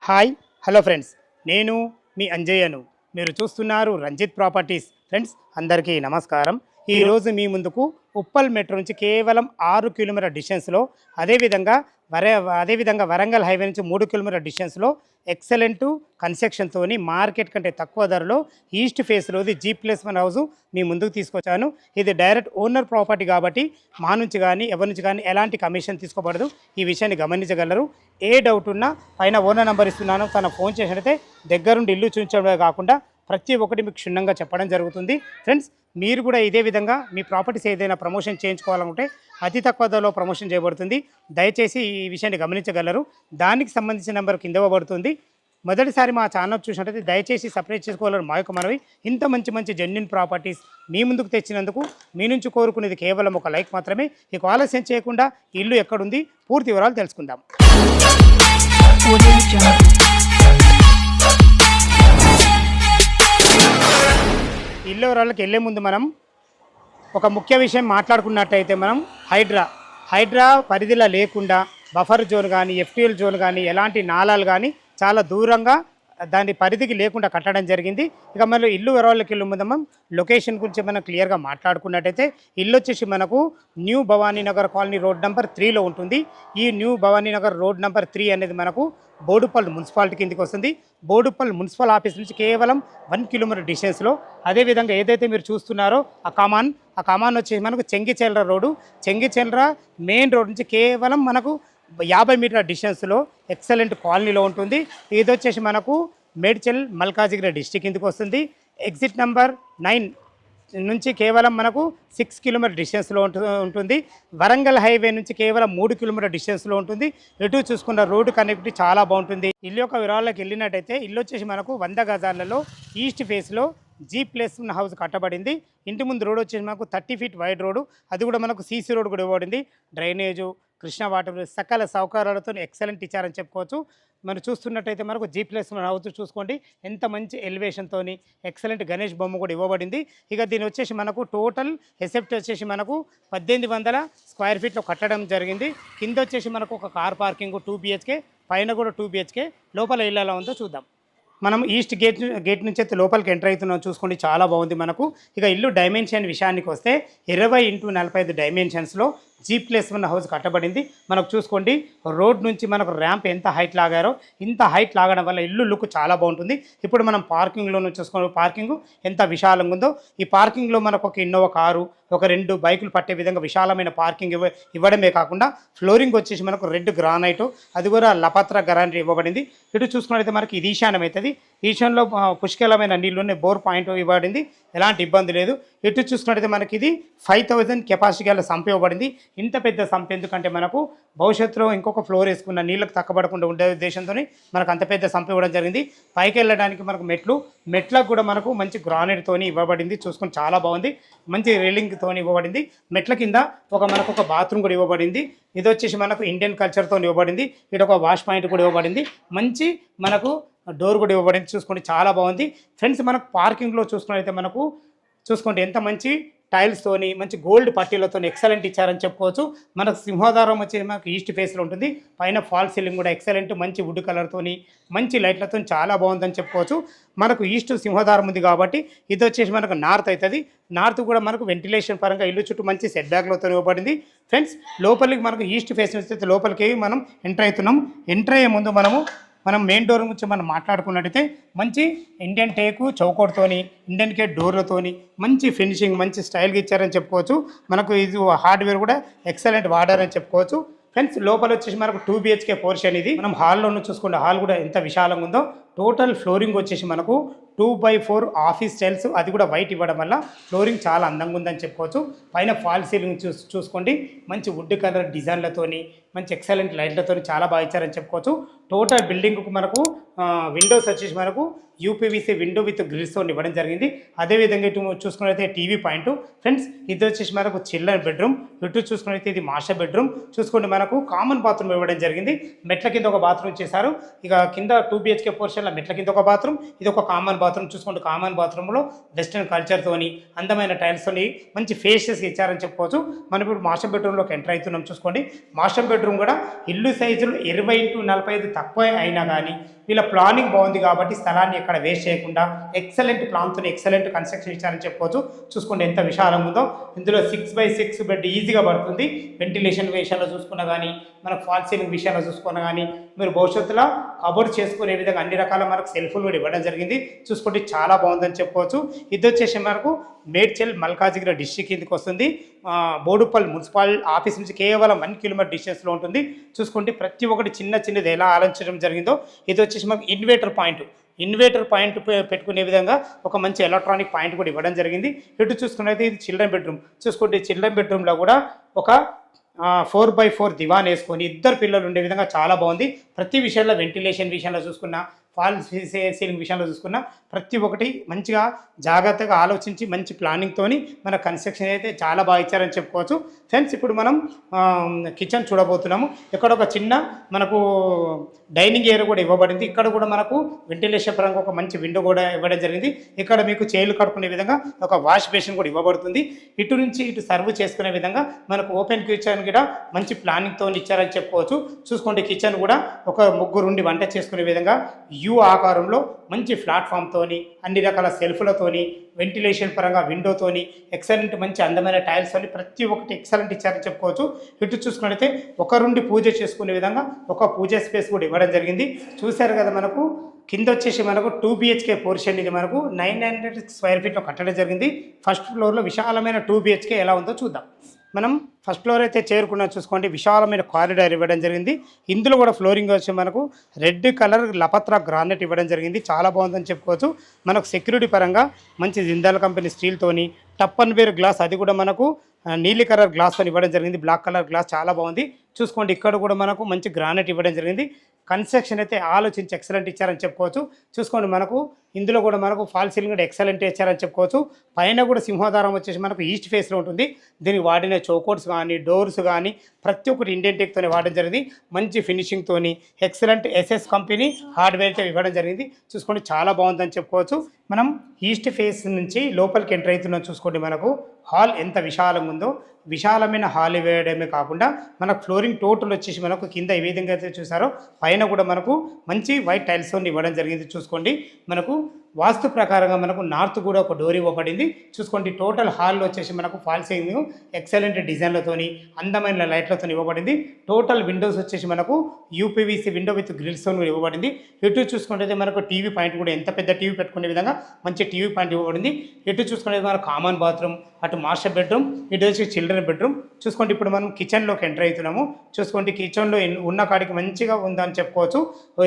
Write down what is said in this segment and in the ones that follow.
Hi hello friends, నేను మీ అంజయ్యను. మీరు చూస్తున్నారు రంజిత్ ప్రాపర్టీస్. ఫ్రెండ్స్ అందరికీ నమస్కారం. ఈరోజు మీ ముందుకు ఉప్పల్ మెట్రో నుంచి కేవలం 6 కిలోమీటర్ల డిస్టెన్స్లో, అదేవిధంగా వరంగల్ హైవే నుంచి 3 కిలోమీటర్ల డిస్టెన్స్లో ఎక్సలెంట్ కన్స్ట్రక్షన్తో మార్కెట్ కంటే తక్కువ ధరలో ఈస్ట్ ఫేస్లోది G+1 హౌస్ మీ ముందుకు తీసుకొచ్చాను. ఇది డైరెక్ట్ ఓనర్ ప్రాపర్టీ కాబట్టి మా నుంచి కానీ ఎవరి నుంచి కానీ ఎలాంటి కమిషన్ తీసుకోబడదు. ఈ విషయాన్ని గమనించగలరు. ఏ డౌట్ ఉన్నా పైన ఓనర్ నెంబర్ ఇస్తున్నాను, తన ఫోన్ చేసినట్లయితే దగ్గరుండి ఇల్లు చూపించడమే కాకుండా ప్రతి ఒక్కటి మీకు క్షుణ్ణంగా చెప్పడం జరుగుతుంది. ఫ్రెండ్స్ మీరు కూడా ఇదే విధంగా మీ ప్రాపర్టీస్ ఏదైనా ప్రమోషన్ చేయించుకోవాలనుకుంటే అతి తక్కువ ధరలో ప్రమోషన్ చేయబడుతుంది. దయచేసి ఈ విషయాన్ని గమనించగలరు. దానికి సంబంధించిన నెంబర్ కింద ఇవ్వబడుతుంది. మొదటిసారి మా ఛానల్ చూసినట్లయితే దయచేసి సపరేట్ చేసుకోవాలని మా యొక్క మనవి. ఇంత మంచి జెన్యూన్ ప్రాపర్టీస్ మీ ముందుకు తెచ్చినందుకు మీ నుంచి కోరుకునేది కేవలం ఒక లైక్ మాత్రమే. ఇక ఆలస్యం చేయకుండా ఇల్లు ఎక్కడుంది పూర్తి వివరాలు తెలుసుకుందాం. ఇల్లు వివరాలకు వెళ్ళే ముందు మనం ఒక ముఖ్య విషయం మాట్లాడుకున్నట్టయితే, మనం హైడ్రా పరిధిలో లేకుండా బఫర్ జోన్ కానీ ఎఫ్టీఎల్ జోన్ కానీ ఎలాంటి నాలాలు కానీ చాలా దూరంగా దాని పరిధికి లేకుండా కట్టడం జరిగింది. ఇక మనం ఇల్లు వివరాలకి వెళ్ళే ముందు మనం లొకేషన్ గురించి మనం క్లియర్గా మాట్లాడుకున్నట్టయితే, ఇల్లు వచ్చేసి మనకు new Bhavaninagar colony road number 3లో ఉంటుంది. ఈ న్యూ భవానీనగర్ రోడ్ నెంబర్ 3 అనేది మనకు బోడుపల్ మున్సిపాలిటీ కిందకి వస్తుంది. బోడుపల్ మున్సిపల్ ఆఫీస్ నుంచి కేవలం 1 కిలోమీటర్ డిస్టెన్స్లో. అదేవిధంగా ఏదైతే మీరు చూస్తున్నారో ఆ కమాన్ వచ్చేసి మనకు చెంగిచెల్ర రోడ్డు, చెంగిచెల్ర మెయిన్ రోడ్ నుంచి కేవలం మనకు 50 మీటర్ల డిస్టెన్స్లో ఎక్సలెంట్ కాలనీలో ఉంటుంది. ఇది వచ్చేసి మనకు మేడ్చల్ మల్కాజిగిరి డిస్టిక్ కిందకి వస్తుంది. ఎగ్జిట్ నెంబర్ 9 నుంచి కేవలం మనకు 6 కిలోమీటర్ డిస్టెన్స్లో ఉంటుంది. వరంగల్ హైవే నుంచి కేవలం 3 కిలోమీటర్ డిస్టెన్స్లో ఉంటుంది. ఎటు చూసుకున్న రోడ్డు కనెక్టివిటీ చాలా బాగుంటుంది. ఇల్లు యొక్క వివరాలకు వెళ్ళినట్టయితే, ఇల్లు వచ్చేసి మనకు 100 గజాలలో ఈస్ట్ ఫేస్లో G+1 హౌస్ కట్టబడింది. ఇంటి ముందు రోడ్ వచ్చేసి మనకు 30 ఫీట్ వైడ్ రోడ్డు, అది కూడా మనకు సీసీ రోడ్ కూడా ఇవ్వబడింది. డ్రైనేజు, కృష్ణ వాటర్, సకల సౌకర్యాలతో ఎక్సలెంట్ ఇచ్చారని చెప్పుకోవచ్చు. మనం చూస్తున్నట్టయితే మనకు G+1 హౌస్ చూసుకోండి, ఎంత మంచి ఎలివేషన్తో ఎక్సలెంట్ గణేష్ బొమ్మ కూడా ఇవ్వబడింది. ఇక దీని వచ్చేసి మనకు టోటల్ ఎసెప్ట్ వచ్చేసి మనకు 1800 స్క్వేర్ ఫీట్లో కట్టడం జరిగింది. కింద వచ్చేసి మనకు ఒక కార్ పార్కింగ్ 2 BHK, పైన కూడా 2 BHK. లోపల ఇల్లు ఎలా ఉందో చూద్దాం. మనం ఈస్ట్ గేట్ నుంచి అయితే లోపలికి ఎంటర్ అవుతున్నాం. చూసుకోండి, చాలా బాగుంది మనకు. ఇక ఇల్లు డైమెన్షన్ విషయానికి వస్తే 20x45 డైమెన్షన్స్లో G+1 హౌస్ కట్టబడింది. మనకు చూసుకోండి, రోడ్ నుంచి మనకు ర్యాంప్ ఎంత హైట్ లాగారో, ఇంత హైట్ లాగడం వల్ల ఇల్లు లుక్ చాలా బాగుంటుంది. ఇప్పుడు మనం పార్కింగ్లో చూసుకోండి, పార్కింగ్ ఎంత విశాలంగా ఉందో. ఈ పార్కింగ్లో మనకు ఒక ఇన్నోవా కారు, ఒక 2 బైకులు పట్టే విధంగా విశాలమైన పార్కింగ్ ఇవ్వడమే కాకుండా ఫ్లోరింగ్ వచ్చేసి మనకు రెడ్ గ్రానైట్, అది కూడా లపత్ర గ్రానైట్ ఇవ్వబడింది. ఇటు చూసుకున్నట్లయితే మనకి ఇది ఈశాన్యం అవుతుంది. ఈశాన్యంలో పుష్కలమైన నీళ్ళు ఉన్నాయి, బోర్ పాయింట్ ఇవ్వబడింది, ఎలాంటి ఇబ్బంది లేదు. ఇటు చూసుకున్నట్లయితే మనకి ఇది 5000 కెపాసిటీ గల సంప్ ఇవ్వబడింది. ఇంత పెద్ద సంప్ ఎందుకంటే మనకు భవిష్యత్తులో ఇంకొక ఫ్లోర్ వేసుకున్న నీళ్ళకు తక్కబడకుండా ఉండే ఉద్దేశంతో మనకు అంత పెద్ద సంప్ ఇవ్వడం జరిగింది. పైకి వెళ్ళడానికి మనకు మెట్లకు కూడా మనకు మంచి గ్రానైట్తో ఇవ్వబడింది. చూసుకొని చాలా బాగుంది, మంచి రైలింగ్తో ఇవ్వబడింది. మెట్ల కింద మనకు ఒక బాత్రూమ్ కూడా ఇవ్వబడింది. ఇది వచ్చేసి మనకు ఇండియన్ కల్చర్తో ఇవ్వబడింది. ఇక్కడ ఒక వాష్ పాయింట్ కూడా ఇవ్వబడింది. మంచి మనకు డోర్ కూడా ఇవ్వబడింది. చూసుకోండి, చాలా బాగుంది. ఫ్రెండ్స్ మనకు పార్కింగ్లో చూసుకున్నట్లయితే మనకు చూసుకోండి ఎంత మంచి టైల్స్తోని మంచి గోల్డ్ పట్టీలతో ఎక్సలెంట్ ఇచ్చారని చెప్పుకోవచ్చు. మనకు సింహద్వారం వచ్చేసి మనకు ఈస్ట్ ఫేస్లో ఉంటుంది. పైన ఫాల్ సీలింగ్ కూడా ఎక్సలెంట్ మంచి వుడ్ కలర్తోని మంచి లైట్లతో చాలా బాగుందని చెప్పుకోవచ్చు. మనకు ఈస్ట్ సింహద్వారం ఉంది కాబట్టి ఇది వచ్చేసి మనకు నార్త్ అవుతుంది. నార్త్ కూడా మనకు వెంటిలేషన్ పరంగా ఇల్లు చుట్టూ మంచి సెట్ బ్యాక్లతో ఇవ్వబడింది. ఫ్రెండ్స్ లోపలికి మనకు ఈస్ట్ ఫేస్ నుంచి లోపలికి మనం ఎంటర్ అవుతున్నాం. ఎంటర్ అయ్యే ముందు మనం మెయిన్ డోర్ గురించి మనం మాట్లాడుకున్నట్టయితే మంచి ఇండియన్ టేకు చౌకోట్తోని, ఇండియన్ గేట్ డోర్లతోని మంచి ఫినిషింగ్, మంచి స్టైల్గా ఇచ్చారని చెప్పుకోవచ్చు. మనకు ఇది హార్డ్వేర్ కూడా ఎక్సలెంట్ వాడారని చెప్పుకోవచ్చు. ఫ్రెండ్స్ లోపల వచ్చేసి మనకు 2 BHK పోర్షన్ ఇది. మనం హాల్లో చూసుకుంటే హాల్ కూడా ఎంత విశాలంగా ఉందో. టోటల్ ఫ్లోరింగ్ వచ్చేసి మనకు 2x4 ఆఫీస్ స్టైల్స్, అది కూడా వైట్ ఇవ్వడం వల్ల ఫ్లోరింగ్ చాలా అందంగా ఉందని చెప్పుకోవచ్చు. పైన ఫాల్ సీలింగ్ చూసుకోండి, మంచి వుడ్ కలర్ డిజైన్లతోని మంచి ఎక్సలెంట్ లైట్లతో చాలా బాగా ఇచ్చారని చెప్పుకోవచ్చు. టోటల్ బిల్డింగ్కు మనకు విండోస్ వచ్చేసి మనకు UPVC విండో విత్ గ్రిల్స్తో ఇవ్వడం జరిగింది. అదేవిధంగా ఇటు చూసుకున్నట్లయితే టీవీ పాయింట్. ఫ్రెండ్స్ ఇది వచ్చేసి మనకు చిల్డ్రన్ బెడ్రూమ్. ఇటు చూసుకున్నట్లయితే ఇది మాస్టర్ బెడ్రూమ్. చూసుకోండి మనకు కామన్ బాత్రూమ్ ఇవ్వడం జరిగింది. మెట్ల కింద ఒక బాత్రూమ్ చేశారు. ఇక కింద 2 BHK పోర్షన్లో మెట్ల కింద ఒక బాత్రూమ్, ఇది ఒక కామన్ బాత్రూమ్. చూసుకోండి, కామన్ బాత్రూంలో వెస్టర్న్ కల్చర్తోని అందమైన టైల్స్తోని మంచి ఫేషియస్ ఇచ్చారని చెప్పుకోవచ్చు. మనం ఇప్పుడు మాస్టర్ బెడ్రూమ్లోకి ఎంటర్ అవుతున్నాం. చూసుకోండి, మాస్టర్ బెడ్రూమ్ కూడా ఇల్లు సైజులు 20x45 తక్కువ అయినా కానీ వీళ్ళ ప్లానింగ్ బాగుంది కాబట్టి స్థలాన్ని ఎక్కడ వేస్ట్ చేయకుండా ఎక్సలెంట్ ప్లాన్తో ఎక్సలెంట్ కన్స్ట్రక్షన్ ఇచ్చారని చెప్పుకోవచ్చు. చూసుకోండి ఎంత విశాలంగా ఉందో. ఇందులో 6x6 బెడ్ ఈజీగా పడుతుంది. వెంటిలేషన్ విషయంలో చూసుకున్నా కానీ, మనకు ఫాల్ సీలింగ్ విషయంలో చూసుకున్నా కానీ, మీరు భవిష్యత్తులో కబోర్డ్ చేసుకునే విధంగా అన్ని రకాల మనకు సెల్ఫ్లు కూడా ఇవ్వడం జరిగింది. చూసుకుంటే చాలా బాగుందని చెప్పుకోవచ్చు. ఇది వచ్చేసి మనకు మేడ్చల్ మల్కాజిగిరి డిస్ట్రిక్ట్ కిందకి వస్తుంది. బోడుపల్ మున్సిపల్ ఆఫీస్ నుంచి కేవలం 1 కిలోమీటర్ డిస్టెన్స్లో ఉంటుంది. చూసుకుంటే ప్రతి ఒక్కటి చిన్నది ఎలా ఆలోచించడం జరిగిందో. ఇది వచ్చేసి మనకు ఇన్వేటర్ పాయింట్ పెట్టుకునే విధంగా ఒక మంచి ఎలక్ట్రానిక్ పాయింట్ కూడా ఇవ్వడం జరిగింది. ఇటు చూసుకున్నైతే ఇది చిల్డ్రన్ బెడ్రూమ్. చూసుకుంటే చిల్డ్రన్ బెడ్రూమ్లో కూడా ఒక 4x4 దివాన్ వేసుకొని 2 పిల్లలు ఉండే విధంగా చాలా బాగుంది. ప్రతి విషయంలో వెంటిలేషన్ విషయంలో చూసుకున్నా, ఫాల్ సీలింగ్ విషయంలో చూసుకున్నా ప్రతి ఒక్కటి మంచిగా జాగ్రత్తగా ఆలోచించి మంచి ప్లానింగ్తోని మన కన్స్ట్రక్షన్ అయితే చాలా బాగా ఇచ్చారని చెప్పుకోవచ్చు. ఫ్రెండ్స్, ఇప్పుడు మనం కిచెన్ చూడబోతున్నాము. ఇక్కడ ఒక చిన్న మనకు డైనింగ్ ఏరియా కూడా ఇవ్వబడింది. ఇక్కడ కూడా మనకు వెంటిలేషన్ పరంగా ఒక మంచి విండో కూడా ఇవ్వడం జరిగింది. ఇక్కడ మీకు చేతులు కడుక్కునే విధంగా ఒక వాష్ బేసిన్ కూడా ఇవ్వబడుతుంది. ఇటు నుంచి ఇటు సర్వ్ చేసుకునే విధంగా మనకు ఓపెన్ కిచెన్ కూడా మంచి ప్లానింగ్తో ఇచ్చారని చెప్పుకోవచ్చు. చూసుకోండి, కిచెన్ కూడా ఒక ముగ్గురుండి వంట చేసుకునే విధంగా యూ ఆకారంలో మంచి ప్లాట్ఫామ్తోని, అన్ని రకాల సెల్ఫ్లతోని, వెంటిలేషన్ పరంగా విండోతోని, ఎక్సలెంట్ మంచి అందమైన టైల్స్తోని ప్రతి ఒక్కటి ఎక్సలెంట్ ఇచ్చారని చెప్పుకోవచ్చు. ఇటు చూసుకున్నట్లయితే ఒకరుండి పూజ చేసుకునే విధంగా ఒక పూజ స్పేస్ కూడా ఇవ్వడం జరిగింది. చూశారు కదా, మనకు కింద వచ్చేసి మనకు 2 BHK పోర్షన్. ఇది మనకు 900 స్క్వేర్ ఫీట్లో కట్టడం జరిగింది. ఫస్ట్ ఫ్లోర్లో విశాలమైన 2 BHK ఎలా ఉందో చూద్దాం. మనం ఫస్ట్ ఫ్లోర్ అయితే చేరుకున్నా. చూసుకోండి, విశాలమైన కారిడార్ ఇవ్వడం జరిగింది. ఇందులో కూడా ఫ్లోరింగ్ వచ్చి మనకు రెడ్ కలర్ లపత్రా గ్రానైట్ ఇవ్వడం జరిగింది. చాలా బాగుందని చెప్పుకోవచ్చు. మనకు సెక్యూరిటీ పరంగా మంచి జిందాల్ కంపెనీ స్టీల్తోని టప్ అండ్ వేర్ గ్లాస్, అది కూడా మనకు నీలి కలర్ గ్లాస్తో ఇవ్వడం జరిగింది. బ్లాక్ కలర్ గ్లాస్ చాలా బాగుంది. చూసుకోండి, ఇక్కడ కూడా మనకు మంచి గ్రానైట్ ఇవ్వడం జరిగింది. కన్స్ట్రక్షన్ అయితే ఆలోచించి ఎక్సలెంట్ ఇచ్చారని చెప్పుకోవచ్చు. చూసుకోండి, మనకు ఇందులో కూడా మనకు ఫాల్ సీలింగ్ కూడా ఎక్సలెంట్ ఇచ్చారని చెప్పుకోవచ్చు. పైన కూడా సింహద్వారం వచ్చేసి మనకు ఈస్ట్ ఫేస్లో ఉంటుంది. దీనికి వాడిన చౌకోట్స్ కానీ, డోర్స్ కానీ ప్రతి ఒక్కటి ఇండియన్ టెక్తోనే వాడడం జరిగింది. మంచి ఫినిషింగ్తోని ఎక్సలెంట్ ఎస్ఎస్ కంపెనీ హార్డ్వేర్తో ఇవ్వడం జరిగింది. చూసుకోండి, చాలా బాగుందని చెప్పుకోవచ్చు. మనం ఈస్ట్ ఫేస్ నుంచి లోపలికి ఎంటర్ అవుతున్నాం. చూసుకోండి, మనకు హాల్ ఎంత విశాలంగా ఉందో. విశాలమైన హాల్ ఇవ్వడమే కాకుండా మనకు ఫ్లోరింగ్ టోటల్ వచ్చేసి మనకు కింద ఏ విధంగా అయితే చూసారో పైన కూడా మనకు మంచి వైట్ టైల్స్తో ఇవ్వడం జరిగింది. చూసుకోండి, మనకు వాస్తు ప్రకారంగా మనకు నార్త్ కూడా ఒక డోర్ ఇవ్వబడింది. చూసుకోండి, టోటల్ హాల్లో వచ్చేసి మనకు ఫాల్ సీలింగ్ ఎక్సలెంట్ డిజైన్లతోని అందమైన లైట్లతో ఇవ్వబడింది. టోటల్ విండోస్ వచ్చేసి మనకు యూపీవీసీ విండో విత్ గ్రిల్స్తో ఇవ్వబడింది. ఇటు చూసుకుంటే మనకు టీవీ పాయింట్ కూడా ఎంత పెద్ద టీవీ పెట్టుకునే విధంగా మంచి టీవీ పాయింట్ ఇవ్వబడింది. ఇటు చూసుకునేది మనకు కామన్ బాత్రూమ్, అటు మాస్టర్ బెడ్రూమ్, ఇటు వచ్చి చిల్డ్రన్ బెడ్రూమ్. చూసుకోండి, ఇప్పుడు మనం కిచెన్లోకి ఎంటర్ అవుతున్నాము. చూసుకోండి, కిచెన్లో ఉన్న కాడికి మంచిగా ఉందని చెప్పుకోవచ్చు.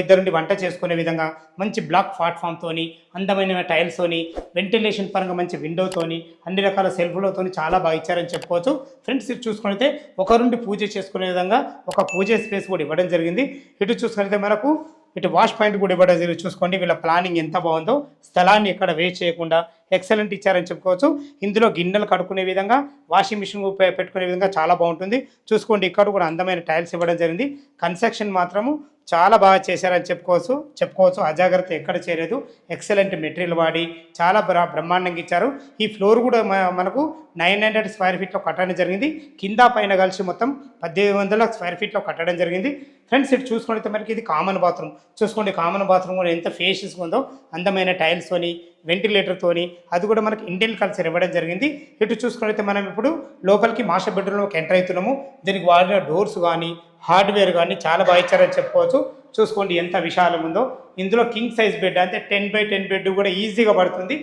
ఇద్దరుండి వంట చేసుకునే విధంగా మంచి బ్లాక్ ప్లాట్ఫామ్తోని, అందమైన టైల్స్తోని, వెంటిలేషన్ పరంగా మంచి విండోతోని, అన్ని రకాల సెల్ఫ్లతోని చాలా బాగా ఇచ్చారని చెప్పుకోవచ్చు. ఫ్రెండ్స్, ఇటు చూసుకుంటే ఒకరుండి పూజ చేసుకునే విధంగా ఒక పూజ స్పేస్ కూడా ఇవ్వడం జరిగింది. ఇటు చూసుకుంటే మనకు ఇటు వాష్ పాయింట్ కూడా ఇవ్వడం జరిగింది. చూసుకోండి, వీళ్ళ ప్లానింగ్ ఎంత బాగుందో. స్థలాన్ని ఎక్కడ వేస్ట్ చేయకుండా ఎక్సలెంట్ ఇచ్చారని చెప్పుకోవచ్చు. ఇందులో గిన్నెలు కడుక్కునే విధంగా, వాషింగ్ మిషన్ పెట్టుకునే విధంగా చాలా బాగుంటుంది. చూసుకోండి, ఇక్కడ కూడా అందమైన టైల్స్ ఇవ్వడం జరిగింది. కన్స్ట్రక్షన్ మాత్రము చాలా బాగా చేశారని చెప్పుకోవచ్చు. అజాగ్రత్త ఎక్కడ చేయలేదు. ఎక్సలెంట్ మెటీరియల్ వాడి చాలా బ్రహ్మాండంగా ఇచ్చారు. ఈ ఫ్లోర్ కూడా మనకు 900 స్క్వేర్ ఫీట్లో కట్టడం జరిగింది. కింద పైన కలిసి మొత్తం 1800 స్క్వేర్ ఫీట్లో కట్టడం జరిగింది. ఫ్రెండ్స్, ఇటు చూసుకుంటే మనకి ఇది కామన్ బాత్రూమ్. చూసుకోండి, కామన్ బాత్రూమ్ కూడా ఎంత ఫేషియస్గా ఉందో. అందమైన టైల్స్తోని, వెంటిలేటర్తోని, అది కూడా మనకి ఇండియన్ కల్చర్ ఇవ్వడం జరిగింది. ఇటు చూసుకుంటే మనం ఇప్పుడు లోపలికి మాస్టర్ బెడ్రూమ్లోకి ఎంటర్ అవుతున్నాము. దీనికి వాడిన డోర్స్ కానీ, హార్డ్వేర్ కానీ చాలా బాగా ఇచ్చారని చెప్పుకోవచ్చు. చూసుకోండి, ఎంత విశాలం ఉందో. ఇందులో కింగ్ సైజ్ బెడ్, అంటే 10x10 బెడ్ కూడా ఈజీగా పడుతుంది.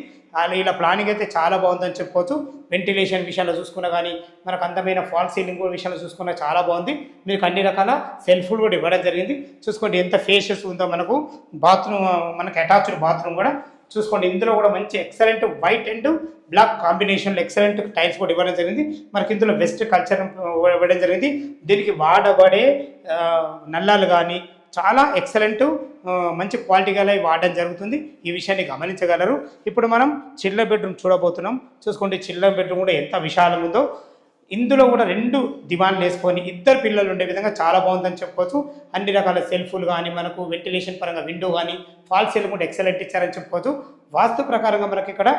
ఇలా ప్లానింగ్ అయితే చాలా బాగుందని చెప్పుకోవచ్చు. వెంటిలేషన్ విషయంలో చూసుకున్నా కానీ, మనకు అందమైన ఫాల్ సీలింగ్ విషయంలో చూసుకున్నా చాలా బాగుంది. మీకు అన్ని రకాల సెల్ఫ్లు కూడా ఇవ్వడం జరిగింది. చూసుకోండి, ఎంత ఫేషియస్ ఉందో. మనకు బాత్రూమ్, మనకు అటాచ్డ్ బాత్రూమ్ కూడా చూసుకోండి. ఇందులో కూడా మంచి ఎక్సలెంట్ వైట్ అండ్ బ్లాక్ కాంబినేషన్లో ఎక్సలెంట్ టైల్స్ కూడా ఇవ్వడం జరిగింది. మనకి ఇందులో వెస్ట్ కల్చర్ ఇవ్వడం జరిగింది. దీనికి వాడబడే నల్లాలు కానీ చాలా ఎక్సలెంట్ మంచి క్వాలిటీ గల వాడడం జరుగుతుంది. ఈ విషయాన్ని గమనించగలరు. ఇప్పుడు మనం చిల్డ్రన్ బెడ్రూమ్ చూడబోతున్నాం. చూసుకోండి, చిల్డ్రన్ బెడ్రూమ్ కూడా ఎంత విశాలంగా ఉందో. ఇందులో కూడా 2 దివాన్లు వేసుకొని 2 పిల్లలు ఉండే విధంగా చాలా బాగుందని చెప్పుకోవచ్చు. అన్ని రకాల సెల్ఫ్లు కానీ, మనకు వెంటిలేషన్ పరంగా విండో కానీ, ఫాల్ సీలింగ్ కూడా ఎక్సలెంట్ ఇచ్చారని చెప్పుకోవచ్చు. వాస్తు ప్రకారంగా మనకి ఇక్కడ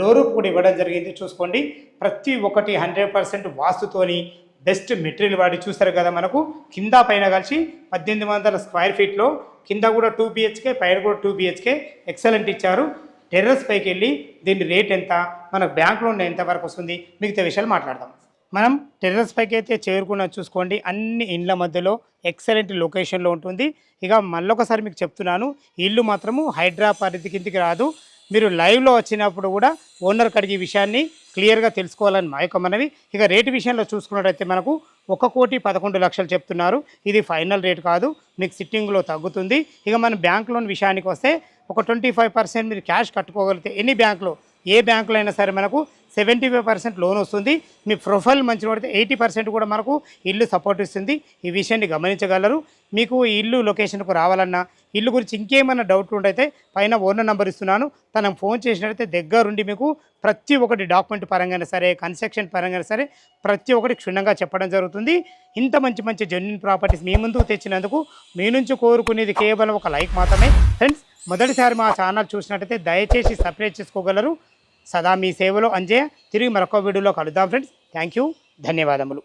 లో రూఫ్ కూడా ఇవ్వడం జరిగింది. చూసుకోండి, ప్రతి ఒక్కటి 100% వాస్తుతోని బెస్ట్ మెటీరియల్ వాడి చూస్తారు కదా మనకు కింద పైన కలిసి 1800 స్క్వేర్ ఫీట్లో కింద కూడా 2 బిహెచ్కే పైన కూడా 2 బిహెచ్కే ఎక్సలెంట్ ఇచ్చారు. టెర్రస్ పైకి వెళ్ళి దీని రేట్ ఎంత, మన బ్యాంక్ లోన్ ఎంత వరకు వస్తుంది, మిగతా విషయాలు మాట్లాడదాం. మనం టెర్రస్ పైకి అయితే చేరుకున్నాం చూసుకోండి. అన్ని ఇండ్ల మధ్యలో ఎక్సలెంట్ లొకేషన్లో ఉంటుంది. ఇక మళ్ళొకసారి మీకు చెప్తున్నాను, ఇల్లు మాత్రము హైడ్రా పరిధి కిందికి రాదు. మీరు లైవ్లో వచ్చినప్పుడు కూడా ఓనర్కి అడిగే విషయాన్ని క్లియర్గా తెలుసుకోవాలని మా యొక్క మనవి. ఇక రేటు విషయంలో చూసుకున్నట్టయితే మనకు 1,11,00,000 చెప్తున్నారు. ఇది ఫైనల్ రేట్ కాదు, మీకు సిట్టింగ్లో తగ్గుతుంది. ఇక మన బ్యాంక్ లోన్ విషయానికి వస్తే ఒక 25% మీరు క్యాష్ కట్టుకోగలిగితే ఎనీ బ్యాంక్లో ఏ బ్యాంకులో అయినా సరే మనకు 75% లోన్ వస్తుంది. మీ ప్రొఫైల్ మంచిగా పడితే 80% కూడా మనకు ఇల్లు సపోర్ట్ ఇస్తుంది. ఈ విషయాన్ని గమనించగలరు. మీకు ఈ ఇల్లు లొకేషన్కు రావాలన్నా, ఇల్లు గురించి ఇంకేమైనా డౌట్ ఉంటే పైన ఓనర్ నెంబర్ ఇస్తున్నాను, తనకు ఫోన్ చేసినట్టయితే దగ్గరుండి మీకు ప్రతి ఒక్కటి డాక్యుమెంట్ పరంగా సరే, కన్స్ట్రక్షన్ పరంగా సరే ప్రతి ఒక్కటి క్షుణ్ణంగా చెప్పడం జరుగుతుంది. ఇంత మంచి మంచి జెన్యూన్ ప్రాపర్టీస్ మీ ముందుకు తెచ్చినందుకు మీ నుంచి కోరుకునేది కేవలం ఒక లైక్ మాత్రమే. ఫ్రెండ్స్, మొదటిసారి మా ఛానల్ చూసినట్టయితే దయచేసి సబ్స్క్రైబ్ చేసుకోగలరు. సదా మీ సేవలో అంజయ్య. తిరిగి మరొక వీడియోలో కలుద్దాం ఫ్రెండ్స్. థ్యాంక్ యూ, ధన్యవాదములు.